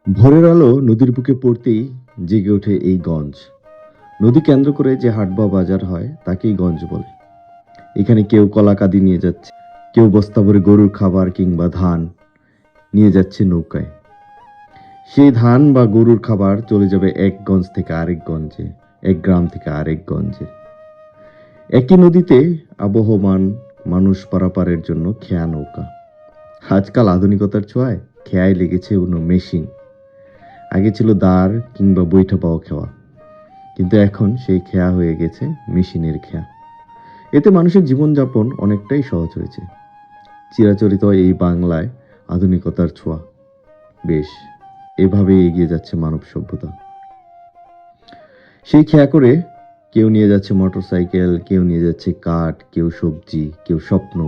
ভোরের আলো নদীর বুকে পড়তেই জেগে ওঠে এই গঞ্জ। নদী কেন্দ্র করে যে হাট বা বাজার হয় তাকেই গঞ্জ বলে। এখানে কেউ কলা কাঁদি নিয়ে যাচ্ছে, কেউ বস্তা ভরে গরুর খাবার কিংবা ধান নিয়ে যাচ্ছে নৌকায়। সেই ধান বা গরুর খাবার চলে যাবে এক গঞ্জ থেকে আরেক গঞ্জে, এক গ্রাম থেকে আরেক গঞ্জে। একই নদীতে আবহমান মানুষ পারাপারের জন্য খেয়া নৌকা। আজকাল আধুনিকতার ছোঁয়ায় খেয়ায় লেগেছে অন্য মেশিন। আগে ছিল দাঁড় কিংবা বৈঠা পাওয়া খেওয়া, কিন্তু এখন সেই খেয়া হয়ে গেছে মেশিনের খেয়া। এতে মানুষের জীবনযাপন অনেকটাই সহজ হয়েছে। চিরাচরিত এই বাংলায় আধুনিকতার ছোঁয়া। বেশ, এভাবে এগিয়ে যাচ্ছে মানব সভ্যতা। সেই খেয়া করে কেউ নিয়ে যাচ্ছে মোটরসাইকেল, কেউ নিয়ে যাচ্ছে কাঠ, কেউ সবজি, কেউ স্বপ্ন,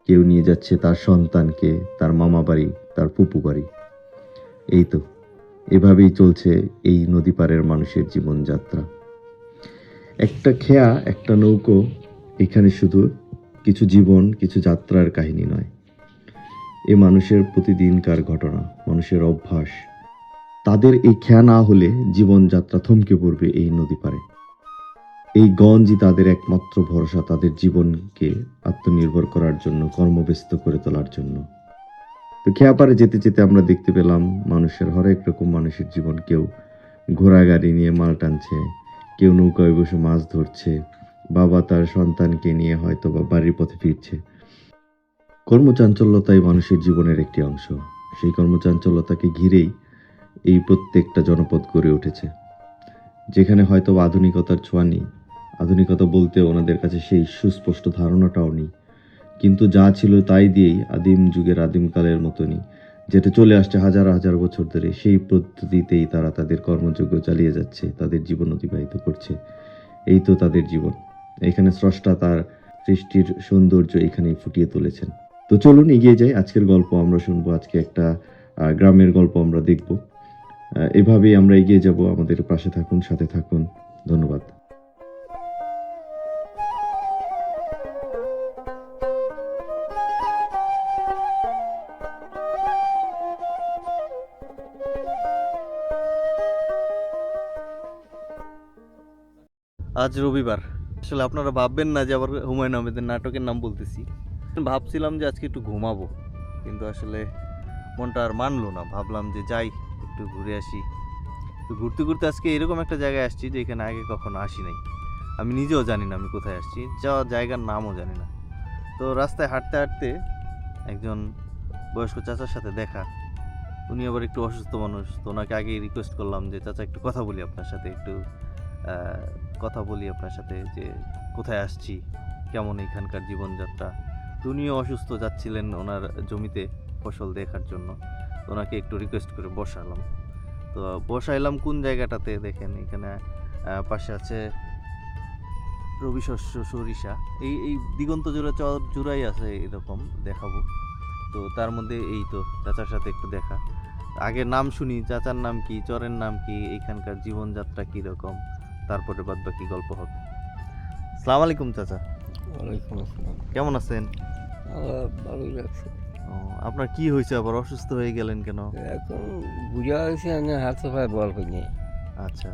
কেউ নিয়ে যাচ্ছে তার সন্তানকে, তার মামা বাড়ি, তার ফুপু বাড়ি। এই তো, এভাবেই চলছে এই নদী পাড়ের মানুষের জীবনযাত্রা। একটা খেয়া, একটা নৌকো, এখানে শুধু কিছু জীবন, কিছু যাত্রার কাহিনী নয়। এ মানুষের প্রতিদিনকার ঘটনা, মানুষের অভ্যাস। তাদের এই খেয়া না হলে জীবনযাত্রা থমকে পড়বে এই নদী পাড়ে। এই গঞ্জই তাদের একমাত্র ভরসা, তাদের জীবনকে আত্মনির্ভর করার জন্য, কর্মব্যস্ত করে তোলার জন্য। তো খেয়া পাড়ে যেতে যেতে আমরা দেখতে পেলাম মানুষের হরেক রকম মানুষের জীবন। কেউ ঘোড়া গাড়ি নিয়ে মাল টানছে, কেউ নৌকায় বসে মাছ ধরছে, বাবা তার সন্তানকে নিয়ে হয়তো বা বাড়ির পথে ফিরছে। কর্মচাঞ্চল্যতাই মানুষের জীবনের একটি অংশ। সেই কর্মচাঞ্চল্যতাকে ঘিরেই এই প্রত্যেকটা জনপদ গড়ে উঠেছে, যেখানে হয়তো আধুনিকতার ছোঁয়া নেই। আধুনিকতা বলতে ওনাদের কাছে সেই সুস্পষ্ট ধারণাটাও নেই, কিন্তু যা ছিল তাই দিয়েই আদিম যুগের আদিমকালের মতনই, যেটা চলে আসছে হাজার হাজার বছর ধরে, সেই পদ্ধতিতেই তারা তাদের কর্মযজ্ঞ চালিয়ে যাচ্ছে, তাদের জীবন অতিবাহিত করছে। এই তো তাদের জীবন। এখানে স্রষ্টা তার সৃষ্টির সৌন্দর্য এখানেই ফুটিয়ে তুলেছেন। তো চলুন এগিয়ে যাই। আজকের গল্প আমরা শুনবো, আজকে একটা গ্রামের গল্প আমরা দেখব। এভাবেই আমরা এগিয়ে যাব। আমাদের পাশে থাকুন, সাথে থাকুন। ধন্যবাদ। আজ রবিবার। আসলে আপনারা ভাববেন না যে আবার হুমায়ুন আহমেদের নাটকের নাম বলতেছি। ভাবছিলাম যে আজকে একটু ঘুমাবো, কিন্তু আসলে মনটা আর মানলো না। ভাবলাম যে যাই, একটু ঘুরে আসি। তো ঘুরতে ঘুরতে আজকে এরকম একটা জায়গায় আসছি যেখানে আগে কখনো আসি নাই। আমি নিজেও জানি না আমি কোথায় আসছি, যাওয়া জায়গার নামও জানি না। তো রাস্তায় হাঁটতে হাঁটতে একজন বয়স্ক চাচার সাথে দেখা। উনি আবার একটু অসুস্থ মানুষ, তো ওনাকে আগেই রিকোয়েস্ট করলাম যে চাচা একটু কথা বলি আপনার সাথে, একটু কথা বলি আপনার সাথে, যে কোথায় আসছি, কেমন এখানকার জীবনযাত্রা। তো উনিও অসুস্থ, যাচ্ছিলেন ওনার জমিতে ফসল দেখার জন্য। তো ওনাকে একটু রিকোয়েস্ট করে বসালাম। তো বসাইলাম কোন জায়গাটাতে, দেখেন এখানে পাশে আছে রবি শস্য, সরিষা। এই এই দিগন্ত জোড়া চর জুড়াই আছে এরকম, দেখাবো। তো তার মধ্যে এই তো চাচার সাথে একটু দেখা। আগে নাম শুনি, চাচার নাম কি, চরের নাম কি, এখানকার জীবনযাত্রা কীরকম, তারপরে বাদ বাকি গল্প হবে। সালাম আলাইকুম চাচা। ওয়ালাইকুম আসসালাম। কেমন আছেন? আমার ভালোই লাগছে। ও, আপনার কি হয়েছে, আবার অসুস্থ হয়ে গেলেন কেন? এখন বুঝা হয়েছে আমি হাতে পায়ে বল পাই না। আচ্ছা।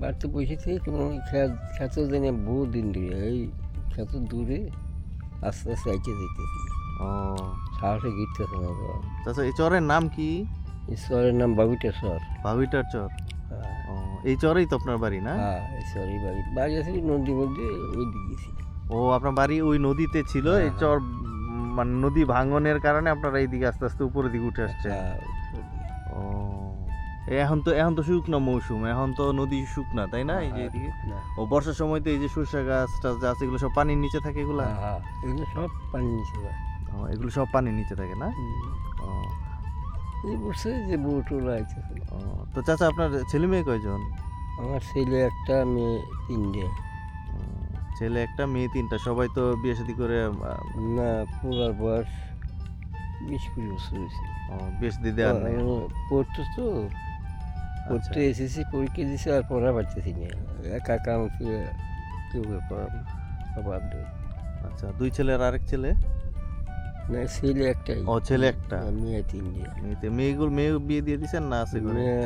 বাড়িতে বসে থেকে কোনো খেত জানি বহু দিন ধরে এই খেত দূরে আস্তে আস্তে আইতে যেতেছি, ও সাহসে গিরতেছে না তো। চাচা, এই চরের নাম কি? ঈশ্বরের নাম বাবিটা সর। ভাবিটার চর। হ্যাঁ ও, এই চরেই তো আপনার বাড়ি না? হ্যাঁ, ঈশ্বরই বাড়ি বাড়ি আছে নদীর মধ্যে, ওই দিকে গেছি। ও, আপনার বাড়ি ওই নদীতে ছিল, এই হ্যাঁ, চর মানে নদী ভাঙনের কারণে আপনারা এইদিকে আস্তে আস্তে উপরের দিকে উঠে আসছেন। হ্যাঁ। ও, এখন তো শুকনো মৌসুম, এখন তো নদী শুকনা, তাই না? এই যে এদিকে ও বর্ষার সময় তো এই যে সরষে গাছ টাছ যা আছে এগুলো সব পানির নিচে থাকে এগুলা। হ্যাঁ হ্যাঁ, এগুলো সব পানি নিচে যায়। ও, এগুলো সব পানির নিচে থাকে না? ও, এই বসে যে বউটোলা আইতেছে। ও, তো চাচা আপনার ছেলে মেয়ে কয়জন? আমার ছেলে একটা, মেয়ে তিনটে। ও, ছেলে একটা, মেয়ে তিনটা। সবাই তো বিয়ে শাদী করে না, পুরার বয়স 20-20 বছর হয়েছে। বিয়ে শাদী দেওয়ার নাই। পড়তো তো, আচ্ছা। পড়তে এসেছি, পরীক্ষা দিয়েছে, আর পড়া পারতেছি না। একা কাম করে কেউ পড়াবো, বাদ দেয়। আচ্ছা, 2 ছেলে আর আরেক ছেলে? না ছেলে একটাই, ও ছেলে একটা। আর মেয়ে তিনটে। মেয়ে বিয়ে দিয়ে দিছেন না আছে ঘরে? মেয়ে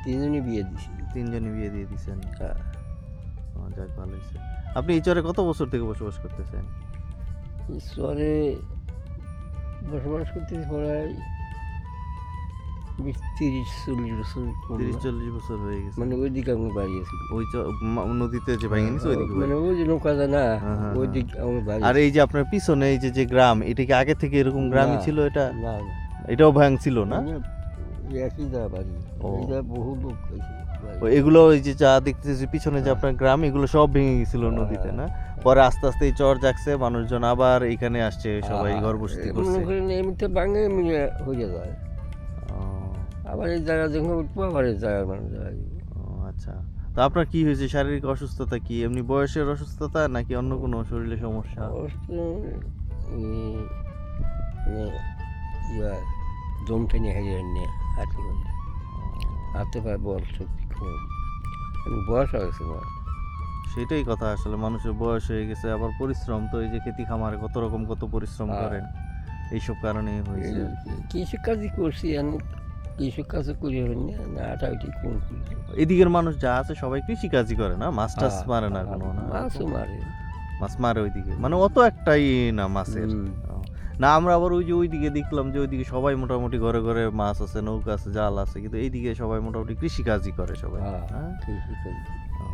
তিনজনই বিয়ে দিছি। 3 জনই বিয়ে দিয়ে দিছেন। হ্যাঁ। ও, যাক ভালো হয়েছে। আপনি এই চরে কত বছর থেকে বসবাস করতেছেন? ঈশ্বরে বসবাস করতেছি প্রায় 30-40 বছর করলাম। 30-40 বছর হয়ে গেছে। মানে ওইদিকে আমি বাড়ি আছি। ওই নদীতে যে ভেঙে নিছে ওইদিকে বাড়ি। মানে ওই যে নৌকা যায় না, হ্যাঁ, হ্যাঁ, ওইদিকে আমার বাড়ি। আর এই যে আপনার পিছনে এই যে গ্রাম, এটা কি আগে থেকে এরকম গ্রামই না, ছিল এটা? না না, এটাও ভাঙছিল না? এই একই জায়গা বাড়ি। ও। এইটা বহু লোক আছে বাড়ি। ও, এগুলো ওই যে যা দেখতেছি পিছনে যে আপনার গ্রাম, এগুলো সব ভেঙে গেছিল নদীতে না? পরে আস্তে আস্তে এই চর জাগছে, মানুষজন আবার এখানে আসছে, সবাই ঘর বসতি করছে। মনে করেন এমনিতে ভাঙে মিলে হয়ে যায়। ও, আবার এই জায়গা যখন উঠবো আবার এই জায়গার মানুষ যায়। ও, আচ্ছা। তো আপনার কি হয়েছে, শারীরিক অসুস্থতা কি এমনি বয়সের অসুস্থতা নাকি অন্য কোনো শরীরে সমস্যা? অবশ্য মানে ইয়া দম টেনে হারিয়ে নিয়ে হাঁটতে পারে, হাঁটতে পারে, বল শক্তি কম, বয়স হয়েছে না। সেটাই কথা, আসলে মানুষের বয়স হয়ে গেছে, আবার পরিশ্রম তো, এই যে খেতি খামারে কত রকম কত পরিশ্রম করেন, এইসব কারণে হয়েছে আর কি। কৃষি কাজই করছি আমি, কৃষি কাজও করি না, আটাউটি কোন করি। এদিকের মানুষ যা আছে সবাই কৃষি কাজই করে না, মাছ টাছ মারে না কোনো না? মাছও মারে। মাছ মারে ওইদিকে, মানে অত একটাই না মাছের। হুম। ও, না আমরা আবার ওই যে ওইদিকে দেখলাম যে ওইদিকে সবাই মোটামুটি ঘরে ঘরে মাছ আছে, নৌকা আছে, জাল আছে, কিন্তু এইদিকে সবাই মোটামুটি কৃষি কাজই করে সবাই। হ্যাঁ, হ্যাঁ? কৃষি কাজ। ও,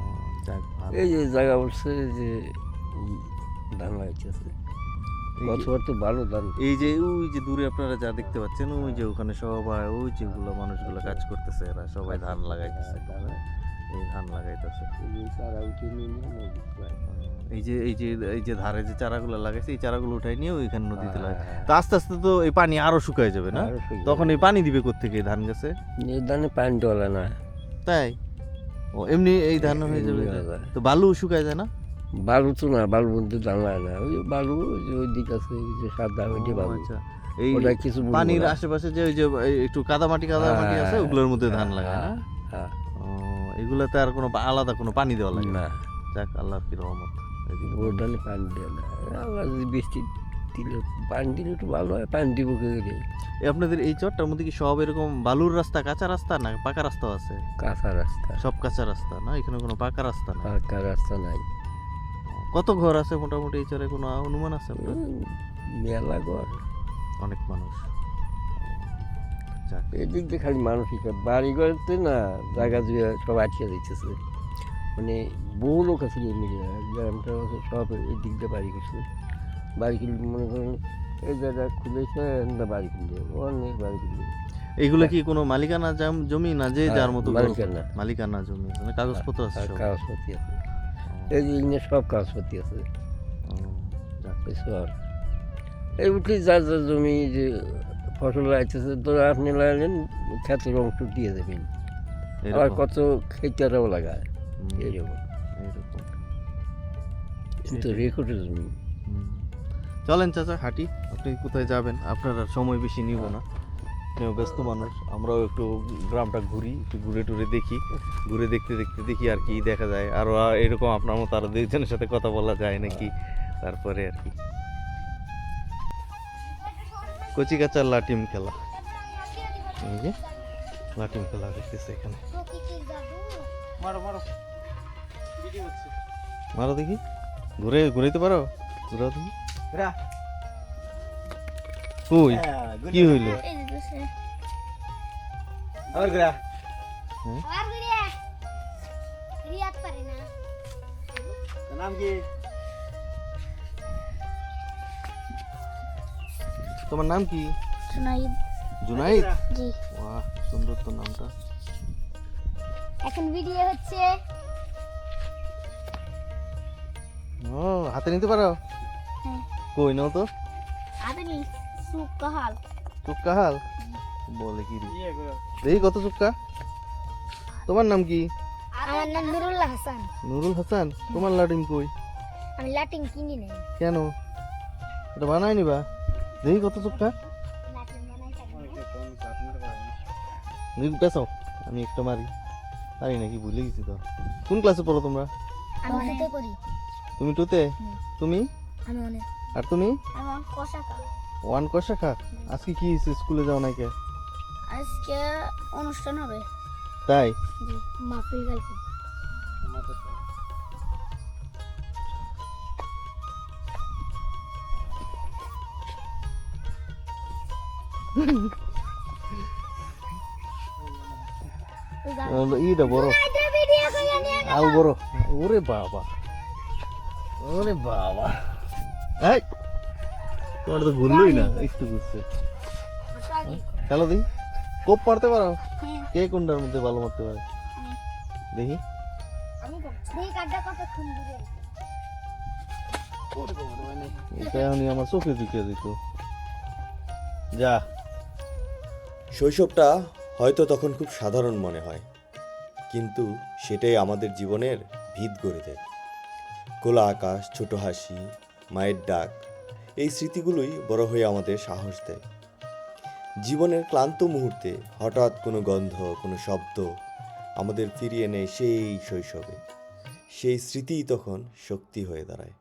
যাক ভালো। এই যে জায়গা উঠছে যে ধান লাগাইতেছে, এই যে- বছর তো ভালো ধান। এই যে ওই যে দূরে আপনারা যা দেখতে পাচ্ছেন, ওই যে ওখানে সবাই ওই যেগুলো মানুষগুলো কাজ করতেছে, এরা সবাই ধান লাগাইতেছে, এই ধান লাগাইতেছে। চারা উঠে নিয়ে এই যে ধারে যে চারাগুলো লাগাইছে, এই চারাগুলো উঠাই নিয়ে ওইখানে নদীতে লাগে। তো আস্তে আস্তে তো এই পানি আরো শুকায় যাবে না? তখন এই পানি দিবে কোত্থেকে এই ধান গাছে? এই ধানে পানি ডলে না। তাই? ও, এমনি এই ধান হয়ে যাবে? এমনি হয়ে যায়। তো বালু শুকায় যায় না? বালু তো না, বালু বলতে ধান লাগে না, ওই যে বালু যে ওই দিক আছে, ওই যে সাদা ওইটা ও, বালু। আচ্ছা। এই ওটা কিছু বলবো পানির না। আশেপাশে যে ওই যে এই একটু কাদামাটি আছে, ওগুলোর মধ্যে ধান লাগায় না? হ্যাঁ, ও, এগুলাতে আর কোনো আলাদা কোনো পানি দেওয়া লাগে না? না, যাক, আল্লাহর কি রহমত। এদিকে ওর ধানে পানি দেয় না। আল্লাহ যদি বৃষ্টি দিলে, পানি দিলে একটু ভালো হয়, পানি দিব কে রে? আপনাদের এই চরটার মধ্যে কি সব এরকম বালুর রাস্তা, কাঁচা রাস্তা না পাকা রাস্তাও আছে? কাঁচা রাস্তা, সব কাঁচা রাস্তা না, এখানে কোনো পাকা রাস্তা না? পাকা রাস্তা নাই। কত ঘর আছে মোটামুটি এই চরে, কোনো অনুমান আছে আপনার? মেলা ঘর, অনেক মানুষ। যাক, এদিক দিয়ে খালি মানুষই বাড়ি ঘরতে না, জায়গা জুড়ে সব আটকে দিতেছে। মানে বহু লোক আছে মিলে, গ্রামটা আছে, সব এদিক দিয়ে বাড়ি করছে। বাড়ি খুলে মনে করেন এই জায়গা খুলেছে, বাড়ি খুললে অনেক বাড়ি খুললে। এইগুলো কি কোনো মালিকানা জমি না, যে যার মতো ঘর? মালিকানা। মালিকানা জমি আছে, মানে কাগজপত্র আছে আর সব? কাগজপাতি আছে, এই যে এখানে সব কাগজপাতি আছে। ও, যাক। সব এই উঠলে যার যার জমি যে ফসল লাগাইতেছে, তো আপনি লাগালেন, ক্ষেতের অংশ দিয়ে দেবেন। আবার এরকম। কত খেতারাও লাগায় হুম, এইরকম, এরকম। কিন্তু রেকর্ডের জমি। হুম। চলেন চাচা, হাঁটি। আপনি কোথায় যাবেন? আপনার আর সময় বেশি নিব না, আপনিও ব্যস্ত মানুষ, আমরাও একটু গ্রামটা ঘুরি, একটু ঘুরে টুরে দেখি, ঘুরে দেখতে দেখতে দেখি আর কি দেখা যায়, আরও এরকম আপনার মতো আরও দুইজনের সাথে কথা বলা যায় নাকি, তারপরে আর কি। কচি কাচার লাটিম খেলা, এই যে লাটিম খেলা দেখতেছে এখানে। মারো দেখি, ঘুরাইতে পারো? ঘুরাও দেখি। কই কি হইল? হ্যাঁ? তোমার নাম কি? জুনাইদ? জি, বাহ, সুন্দর তো নামটা। এখন ভিডিও হচ্ছে। ও, হাতে নিতে পারো? হ্যাঁ। কই নাও তো। আপনি সুক্কা হাল। চুক্কা হাল বলে কি রে? দেখি কত চুক্কা। তোমার নাম কি? আমার নাম নুরুল্লাহ হাসান। নুরুল হাসান। তোমার লাটিম কই? আমি লাটিম কিনি নাই। কেন? এটা বানাই নিবা? দেখি কত চুক্কা। লাটিম বানাই থাকি। দেখি পেছাও, আমি একটা মারি। পারি নাকি, ভুলে গেছি তো। কোন ক্লাসে পড়ো তোমরা? আমি সাথে করি। তুমি টুতে? তুমি? আমি অনেক আর তুমি আমি অনেক কষা খা ওয়ান কষা খা আজকে কি হয়েছে স্কুলে যাও নাকি আজকে অনুষ্ঠান হবে তাই জি মাহফিল গাইতে ইটা বড় আল বড় ওরে বাবা এই তোমার তো ঘুরলই না একটু ঘুরছে খেলো দেখি কোপ মারতে পারো কে কোনটার মধ্যে ভালো মারতে পারে দেখি আমি দেখি কাটটা কত সুন্দর এটা এখনই আমার চোখে ঢুকে দিত যা শৈশবটা হয়তো তখন খুব সাধারণ মনে হয়, কিন্তু সেটাই আমাদের জীবনের ভিত গড়ে দেয়। খোলা আকাশ, ছোট হাসি, মায়ের ডাক, এই স্মৃতিগুলোই বড় হয়ে আমাদের সাহস দেয়। জীবনের ক্লান্ত মুহূর্তে হঠাৎ কোনো গন্ধ, কোনো শব্দ আমাদের ফিরিয়ে নেয় সেই শৈশবে। সেই স্মৃতিই তখন শক্তি হয়ে দাঁড়ায়।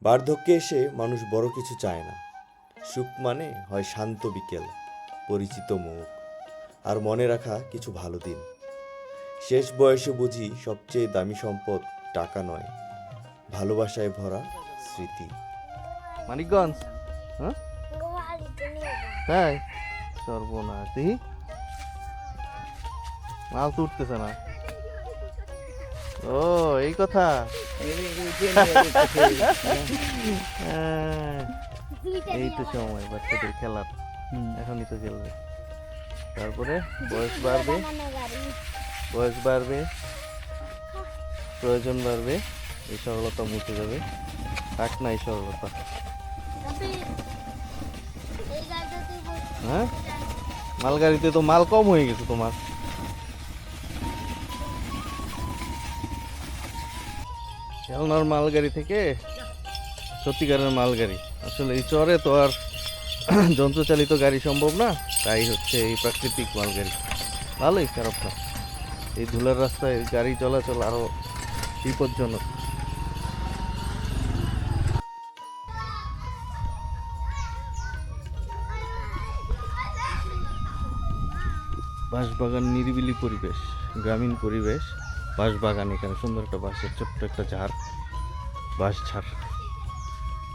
বার্ধক্যে এসে মানুষ বড় কিছু চায় না। সুখ মানে হয় শান্ত বিকেল, পরিচিত মুখ, আর মনে রাখা কিছু ভালো দিন। শেষ বয়সে বুঝি সবচেয়ে দামি সম্পদ টাকা নয়, ভালোবাসায় ভরা স্মৃতি। মানিকগঞ্জ হ্যাঁ তাই সর্বনাশ দেখি মাল তো উঠতেছে না ও এই কথা এই তো সময় বাচ্চাদের খেলার এখনই তো খেলবে তারপরে বয়স বাড়বে প্রয়োজন বাড়বে এই সরলতা মুছে যাবে থাক না এই সরলতা হ্যাঁ মালগাড়িতে তো মাল কম হয়ে গেছে তোমার খেলনার মালগাড়ি থেকে সত্যিকারের মালগাড়ি আসলে এই চরে তো আর যন্ত্রচালিত গাড়ি সম্ভব না তাই হচ্ছে এই প্রাকৃতিক মালগাড়ি ভালোই খারাপ না এই ধুলার রাস্তায় গাড়ি চলাচল আরো বিপজ্জনক বাঁশবাগান নিরিবিলি পরিবেশ গ্রামীণ পরিবেশ বাঁশবাগান এখানে সুন্দর একটা বাঁশের ছোট্ট একটা ঝাড় বাঁশ ঝাড়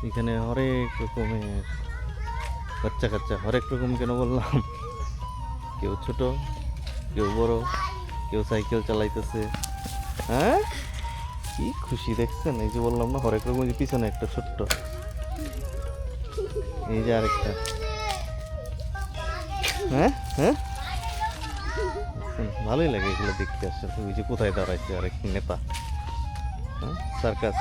এখানে হরেক রকমের বাচ্চা কাচ্চা হরেক রকম কেন বললাম কেউ ছোট কেউ বড় কেউ সাইকেল চালাইতেছে হ্যাঁ কি খুশি দেখছেন এই যে বললাম না হরেক রকম পিছনে একটা ছোট্ট এই যে আরেকটা হ্যাঁ হ্যাঁ ভালোই লাগে এগুলো দেখতে আসলে ওই যে কোথায় দাঁড়াইছে আরেক নেতা হ্যাঁ সার্কাস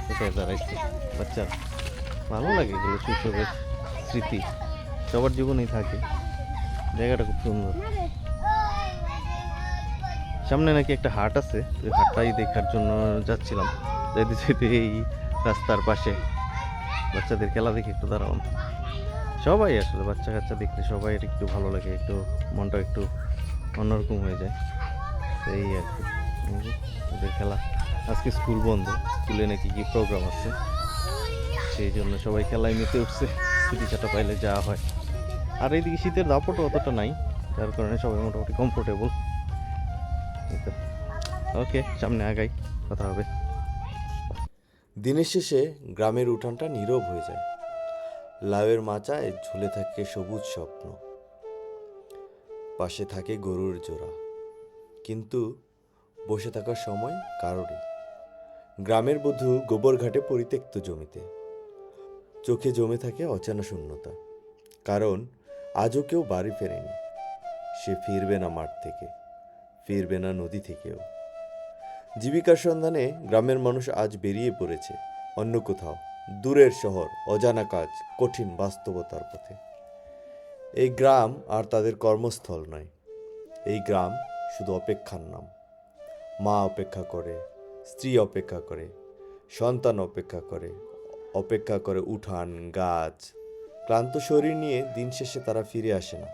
কোথায় দাঁড়াইছে বাচ্চা ভালো লাগে এগুলো শৈশবের স্মৃতি সবার জীবনেই থাকে জায়গাটা খুব সুন্দর সামনে নাকি একটা হাট আছে ওই হাটটাই দেখার জন্য যাচ্ছিলাম যেতে যেতে এই রাস্তার পাশে বাচ্চাদের খেলা দেখে একটু দাঁড়ালাম সবাই আসলে বাচ্চা কাচ্চা দেখলে সবাই একটু ভালো লাগে একটু মনটা একটু অন্যরকম হয়ে যায় এই আর কি ওদের খেলা আজকে স্কুল বন্ধ স্কুলে নাকি কি প্রোগ্রাম আছে সেই জন্য সবাই খেলায় মেতে উঠছে ছুটি ছাটা পাইলে যাওয়া হয় আর এইদিকে শীতের দাপটও অতটা নাই যার কারণে সবাই মোটামুটি কমফোর্টেবল ওকে সামনে আগাই কথা হবে দিনের শেষে গ্রামের উঠানটা নীরব হয়ে যায়। লাউয়ের মাচায় ঝুলে থাকে সবুজ স্বপ্ন, পাশে থাকে গরুর জোড়া, কিন্তু বসে থাকার সময় কারোরই। গ্রামের বধূ গোবর ঘাটে পরিত্যক্ত জমিতে, চোখে জমে থাকে অচেনা শূন্যতা, কারণ আজও কেউ বাড়ি ফেরেনি। সে ফিরবে না মাঠ থেকে, ফিরবে না নদী থেকেও। জীবিকার সন্ধানে গ্রামের মানুষ আজ বেরিয়ে পড়েছে অন্য কোথাও, দূরের শহর, অজানা কাজ, কঠিন বাস্তবতার পথে। এই গ্রাম আর তাদের কর্মস্থল নয়, এই গ্রাম শুধু অপেক্ষার নাম। মা অপেক্ষা করে, স্ত্রী অপেক্ষা করে, সন্তান অপেক্ষা করে উঠান, গাছ। ক্লান্ত শরীর নিয়ে দিন শেষে তারা ফিরে আসে না,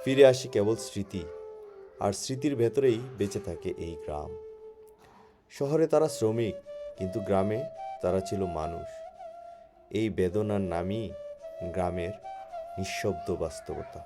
ফিরে আসে কেবল স্মৃতি, আর স্মৃতির ভেতরেই বেঁচে থাকে এই গ্রাম। শহরে তারা শ্রমিক, কিন্তু গ্রামে তারা ছিল মানুষ। এই বেদনার নামই গ্রামের নিঃশব্দ বাস্তবতা।